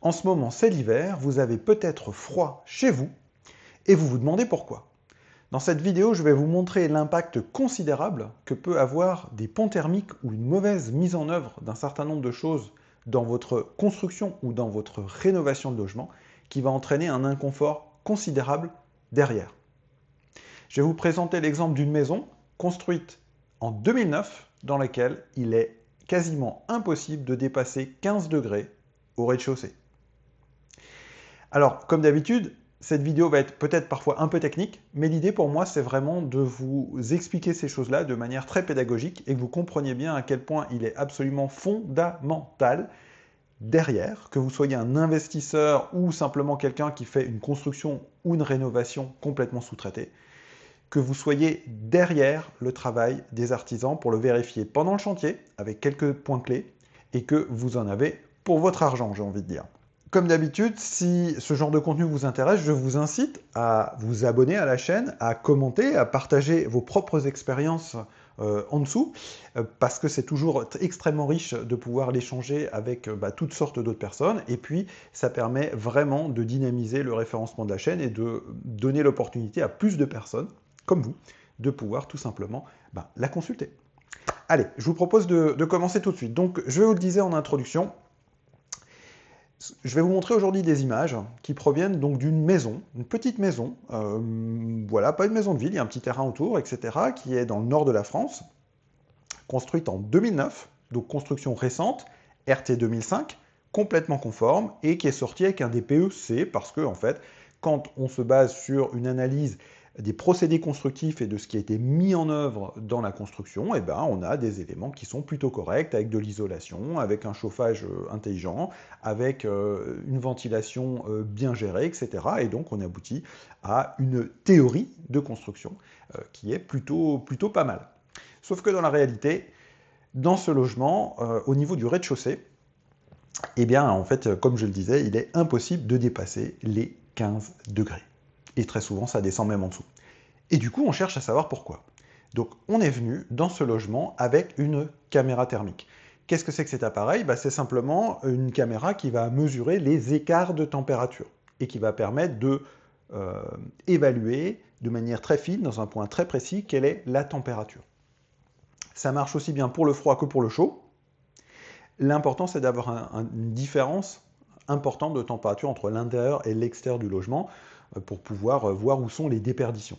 En ce moment, c'est l'hiver, vous avez peut-être froid chez vous et vous vous demandez pourquoi. Dans cette vidéo, je vais vous montrer l'impact considérable que peut avoir des ponts thermiques ou une mauvaise mise en œuvre d'un certain nombre de choses dans votre construction ou dans votre rénovation de logement qui va entraîner un inconfort considérable derrière. Je vais vous présenter l'exemple d'une maison construite en 2009 dans laquelle il est quasiment impossible de dépasser 15 degrés au rez-de-chaussée. Alors, comme d'habitude, cette vidéo va être peut-être parfois un peu technique, mais l'idée pour moi, c'est vraiment de vous expliquer ces choses-là de manière très pédagogique et que vous compreniez bien à quel point il est absolument fondamental derrière, que vous soyez un investisseur ou simplement quelqu'un qui fait une construction ou une rénovation complètement sous-traitée, que vous soyez derrière le travail des artisans pour le vérifier pendant le chantier avec quelques points clés et que vous en avez pour votre argent, j'ai envie de dire. Comme d'habitude, si ce genre de contenu vous intéresse, je vous incite à vous abonner à la chaîne, à commenter, à partager vos propres expériences en dessous, parce que c'est toujours extrêmement riche de pouvoir l'échanger avec toutes sortes d'autres personnes, et puis ça permet vraiment de dynamiser le référencement de la chaîne et de donner l'opportunité à plus de personnes, comme vous, de pouvoir tout simplement la consulter. Allez, je vous propose de commencer tout de suite. Donc, je vous le disais en introduction, je vais vous montrer aujourd'hui des images qui proviennent donc d'une maison, une petite maison, voilà, pas une maison de ville, il y a un petit terrain autour, etc., qui est dans le nord de la France, construite en 2009, donc construction récente, RT 2005, complètement conforme, et qui est sortie avec un DPE-C, parce que, en fait, quand on se base sur une analyse des procédés constructifs et de ce qui a été mis en œuvre dans la construction, on a des éléments qui sont plutôt corrects, avec de l'isolation, avec un chauffage intelligent, avec une ventilation bien gérée, etc. Et donc on aboutit à une théorie de construction qui est plutôt pas mal. Sauf que dans la réalité, dans ce logement, au niveau du rez-de-chaussée, en fait, comme je le disais, il est impossible de dépasser les 15 degrés. Et très souvent, ça descend même en dessous. Et du coup, on cherche à savoir pourquoi. Donc, on est venu dans ce logement avec une caméra thermique. Qu'est-ce que c'est que cet appareil? C'est simplement une caméra qui va mesurer les écarts de température et qui va permettre de évaluer de manière très fine, dans un point très précis, quelle est la température. Ça marche aussi bien pour le froid que pour le chaud. L'important, c'est d'avoir une différence importante de température entre l'intérieur et l'extérieur du logement pour pouvoir voir où sont les déperditions.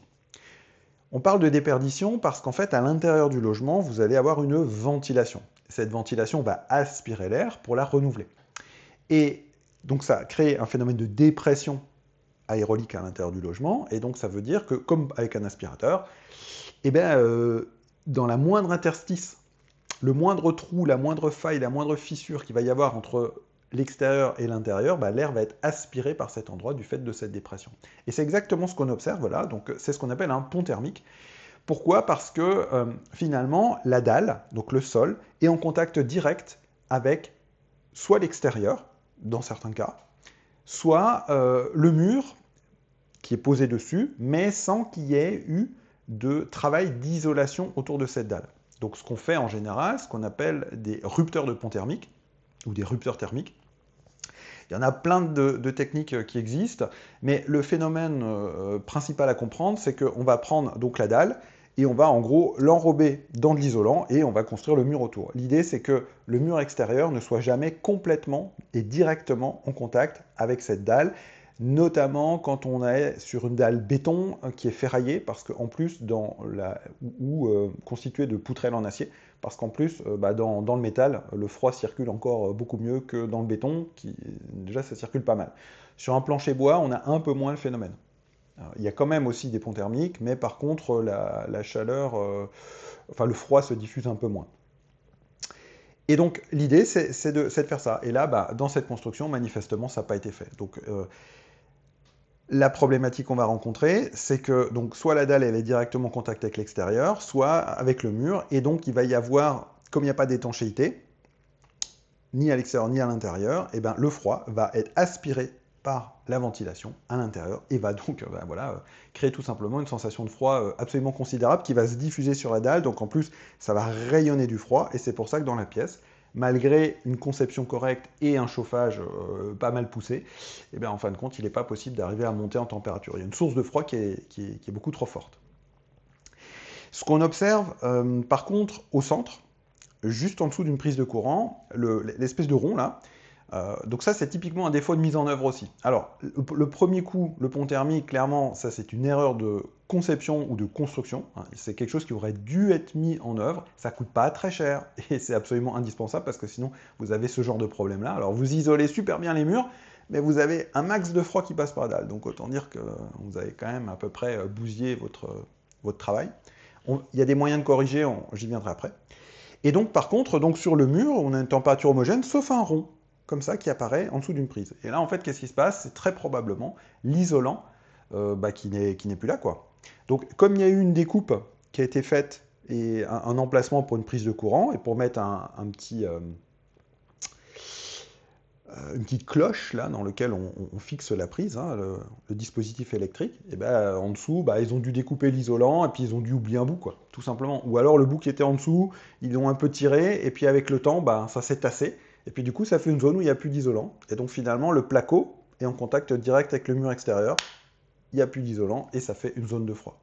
On parle de déperdition parce qu'en fait, à l'intérieur du logement, vous allez avoir une ventilation. Cette ventilation va aspirer l'air pour la renouveler. Et donc, ça crée un phénomène de dépression aérolique à l'intérieur du logement. Et donc, ça veut dire que, comme avec un aspirateur, dans la moindre interstice, le moindre trou, la moindre faille, la moindre fissure qu'il va y avoir entre l'extérieur et l'intérieur, l'air va être aspiré par cet endroit du fait de cette dépression. Et c'est exactement ce qu'on observe, voilà, donc c'est ce qu'on appelle un pont thermique. Pourquoi? Parce que finalement, la dalle, donc le sol, est en contact direct avec soit l'extérieur, dans certains cas, soit le mur qui est posé dessus, mais sans qu'il y ait eu de travail d'isolation autour de cette dalle. Donc ce qu'on fait en général, ce qu'on appelle des rupteurs de pont thermique, ou des rupteurs thermiques. Il y en a plein de techniques qui existent, mais le phénomène principal à comprendre, c'est qu'on va prendre donc la dalle, et on va en gros l'enrober dans de l'isolant, et on va construire le mur autour. L'idée, c'est que le mur extérieur ne soit jamais complètement et directement en contact avec cette dalle, notamment quand on est sur une dalle béton qui est ferraillée, parce qu'en plus, constituée de poutrelles en acier, parce qu'en plus, dans le métal, le froid circule encore beaucoup mieux que dans le béton, qui déjà ça circule pas mal. Sur un plancher bois, on a un peu moins le phénomène. Alors, il y a quand même aussi des ponts thermiques, mais par contre, la chaleur, le froid se diffuse un peu moins. Et donc, l'idée, c'est de faire ça. Et là, dans cette construction, manifestement, ça n'a pas été fait. Donc, la problématique qu'on va rencontrer, c'est que donc, soit la dalle elle est directement en contact avec l'extérieur, soit avec le mur, et donc il va y avoir, comme il n'y a pas d'étanchéité, ni à l'extérieur ni à l'intérieur, le froid va être aspiré par la ventilation à l'intérieur et va donc créer tout simplement une sensation de froid absolument considérable qui va se diffuser sur la dalle, donc en plus ça va rayonner du froid, et c'est pour ça que dans la pièce, malgré une conception correcte et un chauffage pas mal poussé, et bien en fin de compte, il n'est pas possible d'arriver à monter en température. Il y a une source de froid qui est beaucoup trop forte. Ce qu'on observe, par contre, au centre, juste en dessous d'une prise de courant, l'espèce de rond là, donc ça, c'est typiquement un défaut de mise en œuvre aussi. Alors, le premier coup, le pont thermique, clairement, ça c'est une erreur de conception ou de construction. Hein. C'est quelque chose qui aurait dû être mis en œuvre. Ça coûte pas très cher et c'est absolument indispensable parce que sinon, vous avez ce genre de problème-là. Alors, vous isolez super bien les murs, mais vous avez un max de froid qui passe par la dalle. Donc, autant dire que vous avez quand même à peu près bousillé votre travail. Il y a des moyens de corriger, j'y viendrai après. Et donc, par contre, donc, sur le mur, on a une température homogène, sauf un rond comme ça qui apparaît en dessous d'une prise. Et là, en fait, qu'est-ce qui se passe? C'est très probablement l'isolant qui n'est plus là, quoi. Donc, comme il y a eu une découpe qui a été faite et un emplacement pour une prise de courant et pour mettre une petite cloche là dans laquelle on fixe la prise, hein, le dispositif électrique, et ben, en dessous, bah, ils ont dû découper l'isolant et puis ils ont dû oublier un bout, quoi, tout simplement. Ou alors le bout qui était en dessous, ils l'ont un peu tiré et puis avec le temps, bah, ça s'est tassé. Et puis du coup, ça fait une zone où il n'y a plus d'isolant. Et donc finalement, le placo est en contact direct avec le mur extérieur. Il n'y a plus d'isolant et ça fait une zone de froid.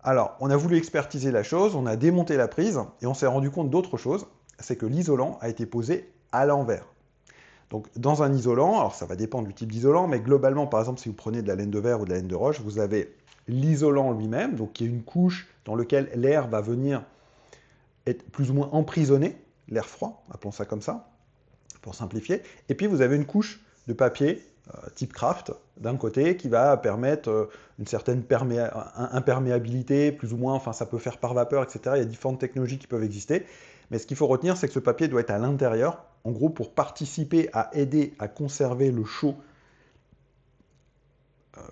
Alors, on a voulu expertiser la chose, on a démonté la prise et on s'est rendu compte d'autre chose, c'est que l'isolant a été posé à l'envers. Donc, dans un isolant, alors ça va dépendre du type d'isolant, mais globalement, par exemple, si vous prenez de la laine de verre ou de la laine de roche, vous avez l'isolant lui-même, donc qui est une couche dans laquelle l'air va venir être plus ou moins emprisonné, l'air froid, appelons ça comme ça, pour simplifier. Et puis vous avez une couche de papier type craft d'un côté qui va permettre une certaine imperméabilité, plus ou moins, enfin ça peut faire par vapeur, etc. Il y a différentes technologies qui peuvent exister. Mais ce qu'il faut retenir, c'est que ce papier doit être à l'intérieur, en gros pour participer à aider à conserver le chaud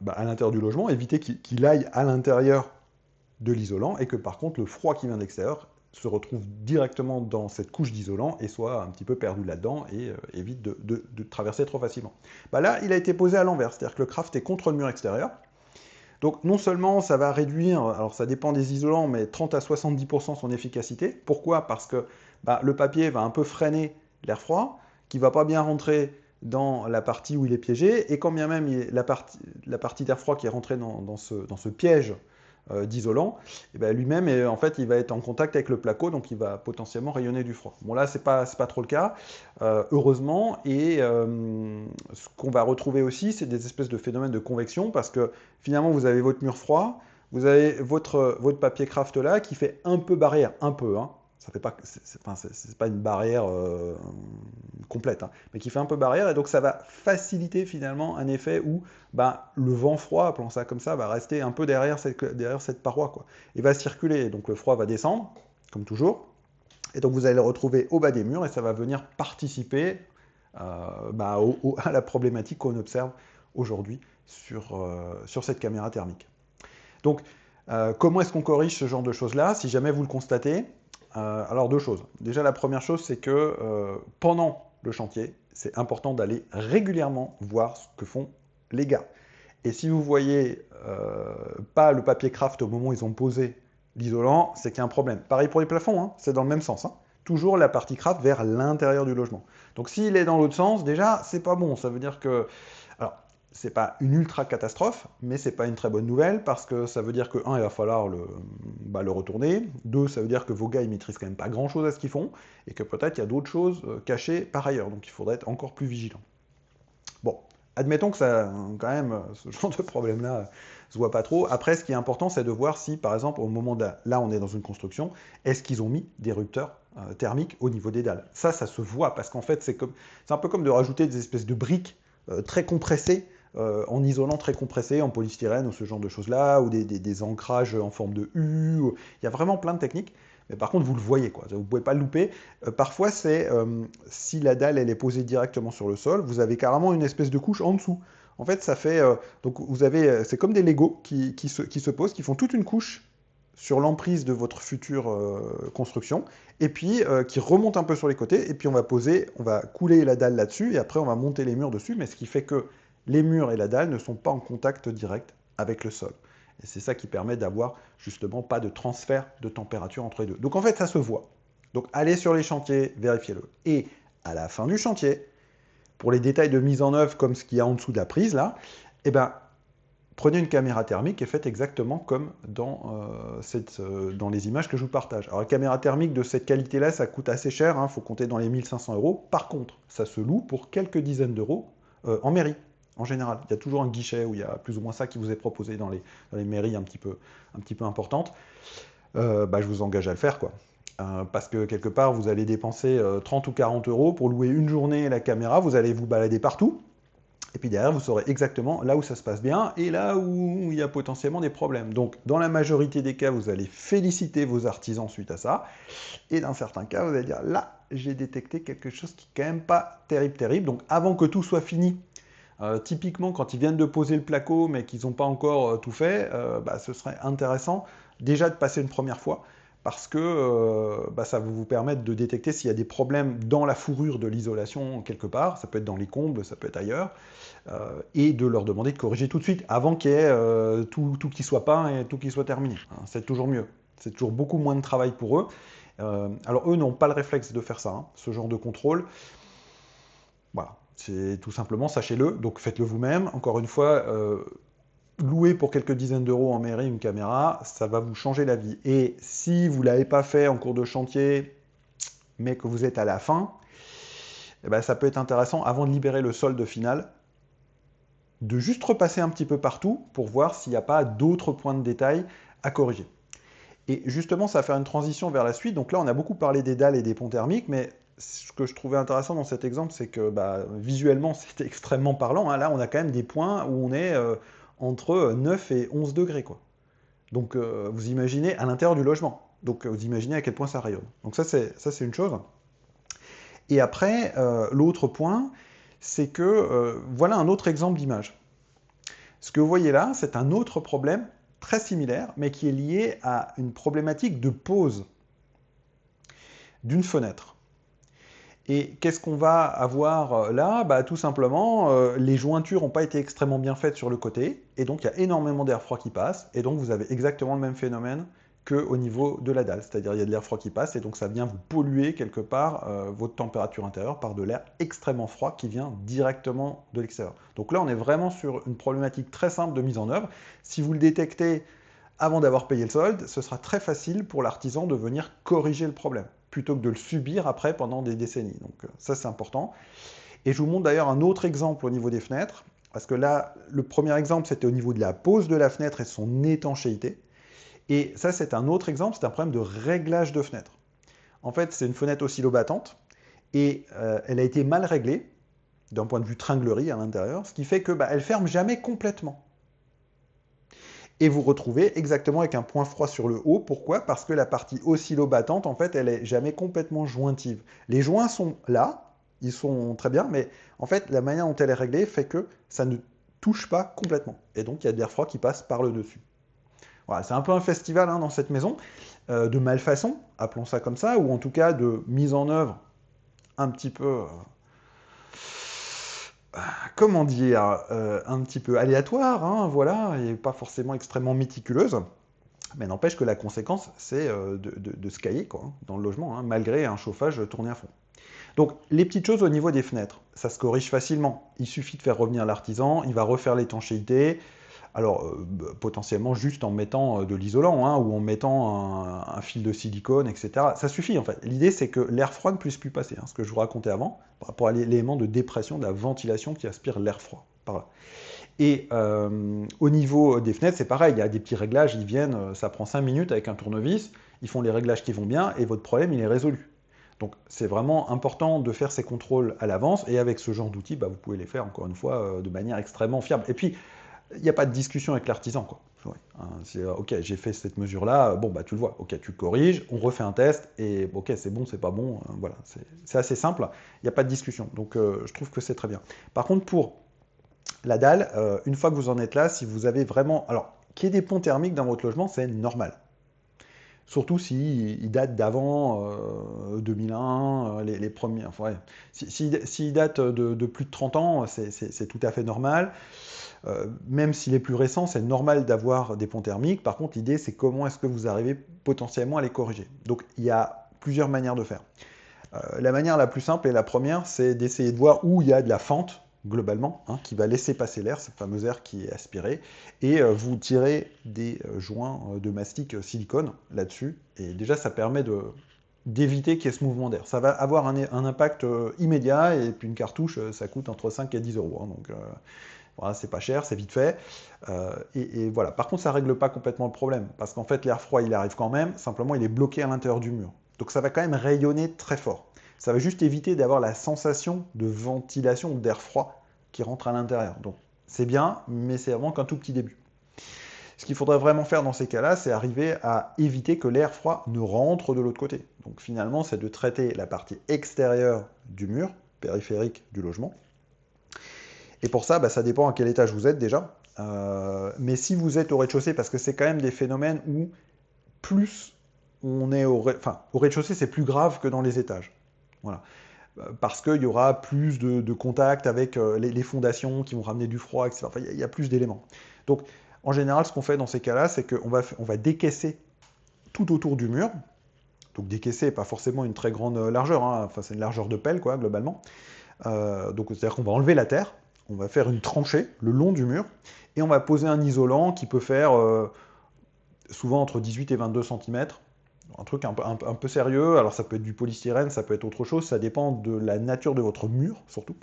à l'intérieur du logement, éviter qu'il aille à l'intérieur de l'isolant et que par contre le froid qui vient de l'extérieur se retrouve directement dans cette couche d'isolant et soit un petit peu perdu là-dedans et évite de traverser trop facilement. Bah là, il a été posé à l'envers, c'est-à-dire que le craft est contre le mur extérieur. Donc non seulement ça va réduire, alors ça dépend des isolants, mais 30 à 70% son efficacité. Pourquoi? Parce que le papier va un peu freiner l'air froid, qui ne va pas bien rentrer dans la partie où il est piégé, et quand bien même la partie d'air froid qui est rentrée dans ce piège d'isolant, et ben lui-même, en fait, il va être en contact avec le placo, donc il va potentiellement rayonner du froid. Bon là, c'est pas trop le cas, heureusement, et ce qu'on va retrouver aussi, c'est des espèces de phénomènes de convection, parce que finalement, vous avez votre mur froid, vous avez votre papier craft là, qui fait un peu barrière, un peu, hein. Ça fait pas, c'est pas une barrière complète, hein, mais qui fait un peu barrière, et donc ça va faciliter finalement un effet où le vent froid, appelons ça comme ça, va rester un peu derrière cette paroi, quoi. Il va circuler, et donc le froid va descendre, comme toujours, et donc vous allez le retrouver au bas des murs, et ça va venir participer à la problématique qu'on observe aujourd'hui sur cette caméra thermique. Donc, comment est-ce qu'on corrige ce genre de choses-là, si jamais vous le constatez? Alors, deux choses. Déjà, la première chose, c'est que pendant le chantier, c'est important d'aller régulièrement voir ce que font les gars. Et si vous voyez pas le papier craft au moment où ils ont posé l'isolant, c'est qu'il y a un problème. Pareil pour les plafonds, hein, c'est dans le même sens. Hein. Toujours la partie craft vers l'intérieur du logement. Donc s'il est dans l'autre sens, déjà, c'est pas bon. Ça veut dire que... Alors, c'est pas une ultra catastrophe, mais c'est pas une très bonne nouvelle parce que ça veut dire que, un, il va falloir le retourner. Deux, ça veut dire que vos gars, ils maîtrisent quand même pas grand chose à ce qu'ils font et que peut-être il y a d'autres choses cachées par ailleurs. Donc il faudrait être encore plus vigilant. Bon, admettons que ça, quand même, ce genre de problème-là se voit pas trop. Après, ce qui est important, c'est de voir si, par exemple, au moment de là, on est dans une construction, est-ce qu'ils ont mis des rupteurs thermiques au niveau des dalles? Ça se voit parce qu'en fait, c'est un peu comme de rajouter des espèces de briques très compressées en isolant très compressé, en polystyrène ou ce genre de choses-là, ou des ancrages en forme de U. Il y a vraiment plein de techniques. Mais par contre, vous le voyez, quoi. Vous ne pouvez pas le louper. Parfois, c'est si la dalle elle est posée directement sur le sol, vous avez carrément une espèce de couche en dessous. En fait, ça fait donc vous avez, c'est comme des Lego qui se posent, qui font toute une couche sur l'emprise de votre future construction, et puis qui remonte un peu sur les côtés, et puis on va couler la dalle là-dessus, et après on va monter les murs dessus, mais ce qui fait que les murs et la dalle ne sont pas en contact direct avec le sol. Et c'est ça qui permet d'avoir justement pas de transfert de température entre les deux. Donc en fait, ça se voit. Donc allez sur les chantiers, vérifiez-le. Et à la fin du chantier, pour les détails de mise en œuvre comme ce qu'il y a en dessous de la prise là, eh ben, prenez une caméra thermique et faites exactement comme dans les images que je vous partage. Alors la caméra thermique de cette qualité-là, ça coûte assez cher, il faut compter dans les 1500 euros. Par contre, ça se loue pour quelques dizaines d'euros en mairie, en général. Il y a toujours un guichet où il y a plus ou moins ça qui vous est proposé dans les mairies un petit peu importantes. Je vous engage à le faire, quoi. Parce que quelque part, vous allez dépenser 30 ou 40 euros pour louer une journée la caméra, vous allez vous balader partout, et puis derrière, vous saurez exactement là où ça se passe bien et là où il y a potentiellement des problèmes. Donc, dans la majorité des cas, vous allez féliciter vos artisans suite à ça. Et dans certains cas, vous allez dire, là, j'ai détecté quelque chose qui n'est quand même pas terrible, terrible. Donc, avant que tout soit fini, typiquement, quand ils viennent de poser le placo, mais qu'ils n'ont pas encore tout fait, ce serait intéressant déjà de passer une première fois, parce que ça va vous permettre de détecter s'il y a des problèmes dans la fourrure de l'isolation quelque part, ça peut être dans les combles, ça peut être ailleurs, et de leur demander de corriger tout de suite, avant qu'il y ait tout qui soit peint et tout qui soit terminé. Hein, c'est toujours mieux. C'est toujours beaucoup moins de travail pour eux. Alors eux n'ont pas le réflexe de faire ça, hein, ce genre de contrôle. Voilà, c'est tout simplement, sachez-le, donc faites-le vous-même. Encore une fois, louer pour quelques dizaines d'euros en mairie une caméra, ça va vous changer la vie. Et si vous ne l'avez pas fait en cours de chantier, mais que vous êtes à la fin, eh ben, ça peut être intéressant, avant de libérer le solde final, de juste repasser un petit peu partout pour voir s'il n'y a pas d'autres points de détail à corriger. Et justement, ça va faire une transition vers la suite. Donc là, on a beaucoup parlé des dalles et des ponts thermiques, mais ce que je trouvais intéressant dans cet exemple, c'est que visuellement, c'était extrêmement parlant. Hein. Là, on a quand même des points où on est entre 9 et 11 degrés, quoi. Donc, vous imaginez à l'intérieur du logement. Donc, vous imaginez à quel point ça rayonne. Donc ça, c'est une chose. Et après, l'autre point, c'est que, voilà un autre exemple d'image. Ce que vous voyez là, c'est un autre problème très similaire, mais qui est lié à une problématique de pose d'une fenêtre. Et qu'est-ce qu'on va avoir là? Tout simplement, les jointures n'ont pas été extrêmement bien faites sur le côté, et donc il y a énormément d'air froid qui passe, et donc vous avez exactement le même phénomène qu'au niveau de la dalle. C'est-à-dire il y a de l'air froid qui passe, et donc ça vient vous polluer quelque part votre température intérieure par de l'air extrêmement froid qui vient directement de l'extérieur. Donc là, on est vraiment sur une problématique très simple de mise en œuvre. Si vous le détectez avant d'avoir payé le solde, ce sera très facile pour l'artisan de venir corriger le problème, plutôt que de le subir après pendant des décennies. Donc ça, c'est important. Et je vous montre d'ailleurs un autre exemple au niveau des fenêtres, parce que là, le premier exemple, c'était au niveau de la pose de la fenêtre et son étanchéité. Et ça, c'est un autre exemple, c'est un problème de réglage de fenêtre. En fait, c'est une fenêtre oscillobattante, et elle a été mal réglée, d'un point de vue tringlerie à l'intérieur, ce qui fait que elle ferme jamais complètement. Et vous retrouvez exactement avec un point froid sur le haut. Pourquoi? Parce que la partie oscillobattante, en fait, elle est jamais complètement jointive. Les joints sont là, ils sont très bien, mais en fait, la manière dont elle est réglée fait que ça ne touche pas complètement. Et donc, il y a de l'air froid qui passe par le dessus. Voilà, c'est un peu un festival dans cette maison, de malfaçon, appelons ça comme ça, ou en tout cas de mise en œuvre un petit peu comment dire, un petit peu aléatoire, hein, voilà, et pas forcément extrêmement méticuleuse. Mais n'empêche que la conséquence, c'est de se cailler quoi, hein, dans le logement, hein, malgré un chauffage tourné à fond. Donc, les petites choses au niveau des fenêtres, ça se corrige facilement. Il suffit de faire revenir l'artisan, il va refaire l'étanchéité. Alors, potentiellement juste en mettant de l'isolant, hein, ou en mettant un fil de silicone, etc. Ça suffit, en fait. L'idée, c'est que l'air froid ne puisse plus passer, hein, ce que je vous racontais avant, par rapport à l'élément de dépression de la ventilation qui aspire l'air froid. Par là. Et au niveau des fenêtres, c'est pareil, il y a des petits réglages, ils viennent, ça prend 5 minutes avec un tournevis, ils font les réglages qui vont bien, et votre problème, il est résolu. Donc c'est vraiment important de faire ces contrôles à l'avance, et avec ce genre d'outils, vous pouvez les faire, encore une fois, de manière extrêmement fiable. Et puis, il n'y a pas de discussion avec l'artisan, quoi. Ouais, hein, c'est ok, j'ai fait cette mesure-là, bon, tu le vois, ok, tu corriges, on refait un test, et ok, c'est bon, c'est pas bon, voilà, c'est assez simple, il n'y a pas de discussion, donc je trouve que c'est très bien. Par contre, pour la dalle, une fois que vous en êtes là, si vous avez vraiment... Alors, qu'il y ait des ponts thermiques dans votre logement, c'est normal. Surtout s'ils datent d'avant 2001, les premiers... Enfin, ouais. S'ils datent de plus de 30 ans, c'est tout à fait normal. Même s'il est plus récent, c'est normal d'avoir des ponts thermiques. Par contre, l'idée, c'est comment est-ce que vous arrivez potentiellement à les corriger. Donc, il y a plusieurs manières de faire. La manière la plus simple et la première, c'est d'essayer de voir où il y a de la fente, globalement, hein, qui va laisser passer l'air, ce fameux air qui est aspiré, et vous tirez des joints de mastic silicone là-dessus, et déjà ça permet d'éviter qu'il y ait ce mouvement d'air. Ça va avoir un impact immédiat, et puis une cartouche, ça coûte entre 5 et 10 euros, hein, donc voilà, c'est pas cher, c'est vite fait. Et voilà. Par contre, ça règle pas complètement le problème, parce qu'en fait, l'air froid, il arrive quand même, simplement, il est bloqué à l'intérieur du mur. Donc ça va quand même rayonner très fort. Ça va juste éviter d'avoir la sensation de ventilation ou d'air froid qui rentre à l'intérieur. Donc c'est bien, mais c'est vraiment qu'un tout petit début. Ce qu'il faudrait vraiment faire dans ces cas-là, c'est arriver à éviter que l'air froid ne rentre de l'autre côté. Donc finalement, c'est de traiter la partie extérieure du mur, périphérique du logement. Et pour ça, bah, ça dépend à quel étage vous êtes déjà. Mais si vous êtes au rez-de-chaussée, parce que c'est quand même des phénomènes où plus on est au rez-de-chaussée, c'est plus grave que dans les étages. Voilà. Parce qu'il y aura plus de contact avec les fondations qui vont ramener du froid, etc. Enfin, il y a plus d'éléments. Donc, en général, ce qu'on fait dans ces cas-là, c'est qu'on va décaisser tout autour du mur. Donc, décaisser, pas forcément une très grande largeur, hein. Enfin, c'est une largeur de pelle, quoi, globalement. Donc, c'est-à-dire qu'on va enlever la terre, on va faire une tranchée le long du mur, et on va poser un isolant qui peut faire souvent entre 18 et 22 cm. Un truc un peu sérieux, alors ça peut être du polystyrène, ça peut être autre chose, ça dépend de la nature de votre mur, surtout.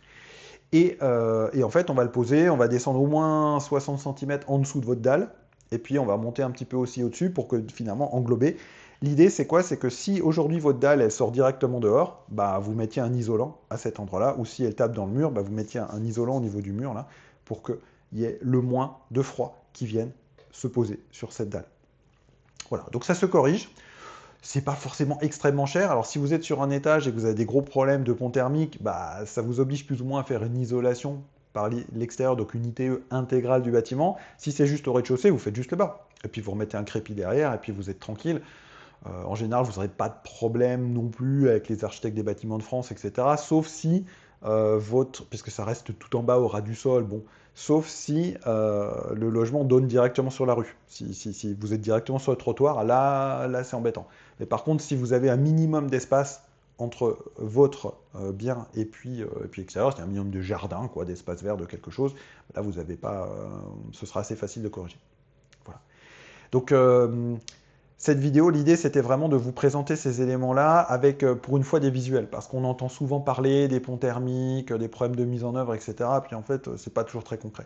Et en fait, on va le poser, on va descendre au moins 60 cm en dessous de votre dalle, et puis on va monter un petit peu aussi au-dessus pour que finalement englober. L'idée, c'est quoi? C'est que si aujourd'hui votre dalle, elle sort directement dehors, bah, vous mettiez un isolant à cet endroit-là, ou si elle tape dans le mur, bah, vous mettiez un isolant au niveau du mur, là, pour qu'il y ait le moins de froid qui vienne se poser sur cette dalle. Voilà, donc ça se corrige. C'est pas forcément extrêmement cher. Alors si vous êtes sur un étage et que vous avez des gros problèmes de pont thermique, bah, ça vous oblige plus ou moins à faire une isolation par l'extérieur, donc une ITE intégrale du bâtiment. Si c'est juste au rez-de-chaussée, vous faites juste le bas. Et puis vous remettez un crépi derrière, et puis vous êtes tranquille. En général, vous n'aurez pas de problème non plus avec les architectes des bâtiments de France, etc. Sauf si puisque ça reste tout en bas au ras du sol, bon, sauf si le logement donne directement sur la rue. Si vous êtes directement sur le trottoir, là c'est embêtant. Mais par contre, si vous avez un minimum d'espace entre votre bien et puis extérieur, c'est un minimum de jardin, quoi, d'espace vert, de quelque chose, là vous n'avez pas, ce sera assez facile de corriger. Voilà. Donc cette vidéo, l'idée, c'était vraiment de vous présenter ces éléments-là avec, pour une fois, des visuels, parce qu'on entend souvent parler des ponts thermiques, des problèmes de mise en œuvre, etc. Puis en fait, c'est pas toujours très concret.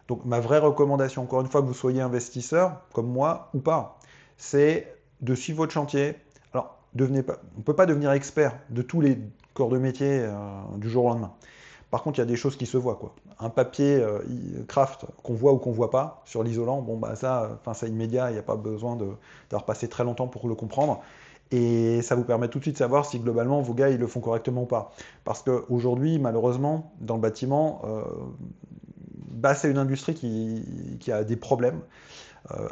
Donc ma vraie recommandation, encore une fois, que vous soyez investisseur, comme moi, ou pas, c'est de suivre votre chantier. Alors, on ne peut pas devenir expert de tous les corps de métier du jour au lendemain. Par contre, il y a des choses qui se voient, quoi. Un papier craft qu'on voit ou qu'on voit pas sur l'isolant, bon bah ça, c'est immédiat, il n'y a pas besoin d'avoir passé très longtemps pour le comprendre. Et ça vous permet tout de suite de savoir si globalement vos gars ils le font correctement ou pas. Parce qu'aujourd'hui, malheureusement, dans le bâtiment, bah, c'est une industrie qui a des problèmes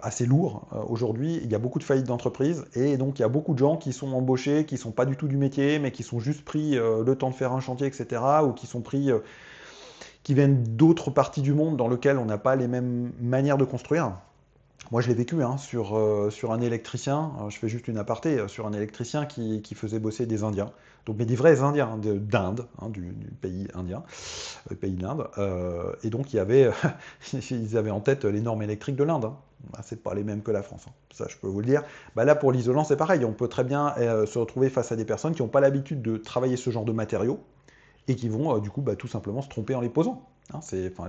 assez lourd. Aujourd'hui, il y a beaucoup de faillites d'entreprises et donc il y a beaucoup de gens qui sont embauchés, qui ne sont pas du tout du métier, mais qui sont juste pris le temps de faire un chantier, etc. Ou qui sont pris, qui viennent d'autres parties du monde dans lesquelles on n'a pas les mêmes manières de construire. Moi, je l'ai vécu hein, sur un électricien, je fais juste une aparté, sur un électricien qui faisait bosser des Indiens, donc, mais des vrais Indiens hein, d'Inde, hein, du pays indien, pays d'Inde, et donc ils avaient en tête les normes électriques de l'Inde. Hein. Bah, c'est pas les mêmes que la France, hein. Ça je peux vous le dire. Bah, là, pour l'isolant, c'est pareil, on peut très bien se retrouver face à des personnes qui n'ont pas l'habitude de travailler ce genre de matériaux, et qui vont du coup tout simplement se tromper en les posant. Hein,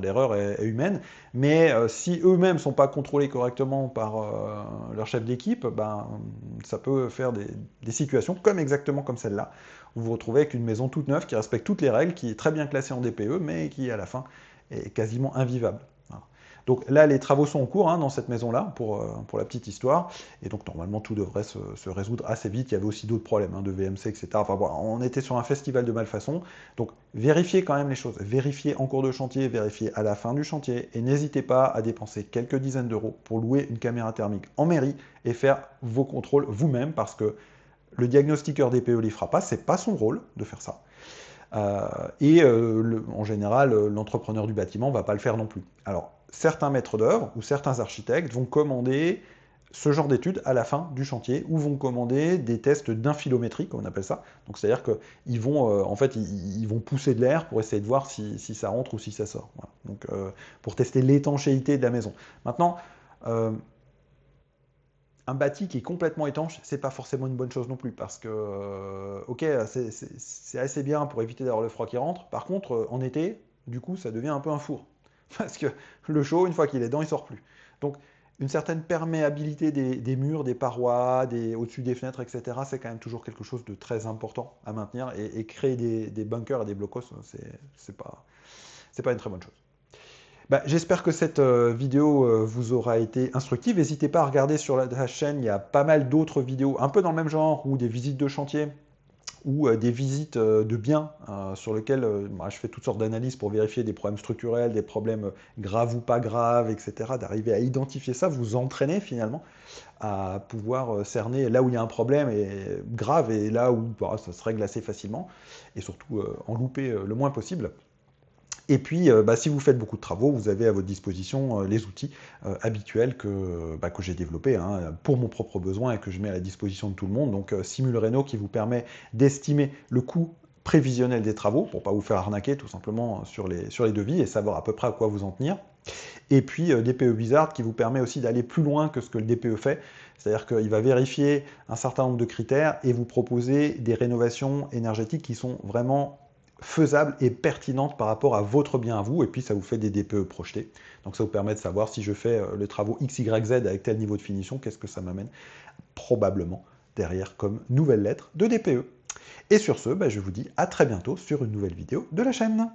l'erreur est humaine, mais si eux-mêmes ne sont pas contrôlés correctement par leur chef d'équipe, ben, ça peut faire des situations exactement comme celle-là, où vous vous retrouvez avec une maison toute neuve qui respecte toutes les règles, qui est très bien classée en DPE, mais qui à la fin est quasiment invivable. Voilà. Donc là, les travaux sont en cours hein, dans cette maison-là, pour la petite histoire, et donc normalement tout devrait se résoudre assez vite. Il y avait aussi d'autres problèmes hein, de VMC, etc. Enfin voilà, on était sur un festival de malfaçon, donc vérifiez quand même les choses, vérifiez en cours de chantier, vérifiez à la fin du chantier, et n'hésitez pas à dépenser quelques dizaines d'euros pour louer une caméra thermique en mairie et faire vos contrôles vous-même, parce que le diagnostiqueur DPE ne les fera pas, c'est pas son rôle de faire ça. En général, l'entrepreneur du bâtiment ne va pas le faire non plus. Alors, certains maîtres d'œuvre ou certains architectes vont commander ce genre d'études à la fin du chantier où vont commander des tests d'infilométrie, comme on appelle ça. Donc c'est-à-dire qu'ils vont en fait ils vont pousser de l'air pour essayer de voir si ça rentre ou si ça sort. Voilà. Donc pour tester l'étanchéité de la maison. Maintenant, euh, un bâti qui est complètement étanche, c'est pas forcément une bonne chose non plus parce que ok, c'est assez bien pour éviter d'avoir le froid qui rentre. Par contre, en été, du coup, ça devient un peu un four parce que le chaud, une fois qu'il est dedans, il sort plus. Donc une certaine perméabilité des murs, des parois, au-dessus des fenêtres, etc., c'est quand même toujours quelque chose de très important à maintenir et créer des bunkers et des blocos, c'est pas une très bonne chose. Bah, j'espère que cette vidéo vous aura été instructive. N'hésitez pas à regarder sur la chaîne, il y a pas mal d'autres vidéos un peu dans le même genre, ou des visites de chantier, ou des visites de biens sur lesquelles je fais toutes sortes d'analyses pour vérifier des problèmes structurels, des problèmes graves ou pas graves, etc. D'arriver à identifier ça, vous entraîner finalement à pouvoir cerner là où il y a un problème et grave et là où bah, ça se règle assez facilement, et surtout en louper le moins possible. Et puis, bah, si vous faites beaucoup de travaux, vous avez à votre disposition les outils habituels que j'ai développés hein, pour mon propre besoin et que je mets à la disposition de tout le monde. Donc, Simul Reno qui vous permet d'estimer le coût prévisionnel des travaux pour ne pas vous faire arnaquer tout simplement sur les devis et savoir à peu près à quoi vous en tenir. Et puis DPE Wizard qui vous permet aussi d'aller plus loin que ce que le DPE fait. C'est-à-dire qu'il va vérifier un certain nombre de critères et vous proposer des rénovations énergétiques qui sont vraiment faisables et pertinentes par rapport à votre bien à vous. Et puis ça vous fait des DPE projetés. Donc ça vous permet de savoir si je fais les travaux X, Y, Z avec tel niveau de finition, qu'est-ce que ça m'amène probablement derrière comme nouvelle lettre de DPE. Et sur ce, bah, je vous dis à très bientôt sur une nouvelle vidéo de la chaîne.